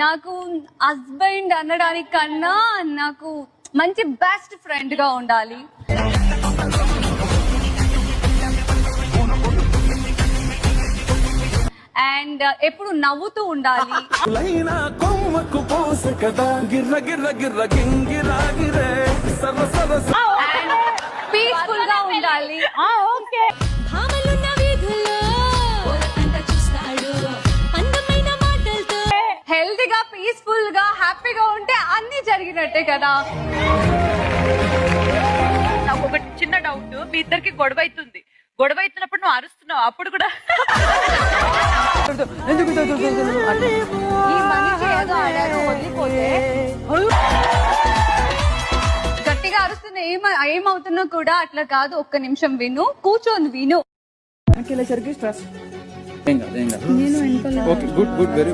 నాకు హస్బెండ్ అనడానికి కన్నా నాకు మంచి బెస్ట్ ఫ్రెండ్ గా ఉండాలి. అండ్ ఎప్పుడు నవ్వుతూ ఉండాలి. పీస్ఫుల్ గా ఉండాలి. హెల్తీగా పీస్ఫుల్ గా హ్యాపీగా ఉంటే అన్ని జరిగినట్టే కదా. నాకు ఒక చిన్న డౌట్, మీ ఇద్దరికి గొడవ అవుతుంది, గొడవ అవుతున్నప్పుడు నువ్వు అరుస్తున్నావు, అప్పుడు కూడా ఈ మనిషి ఏదో ఆడారు వదిలిపోతే గట్టిగా అరుస్తున్న ఏమవుతున్నా కూడా అట్లా కాదు, ఒక్క నిమిషం విను, కూర్చొని విను. Good good very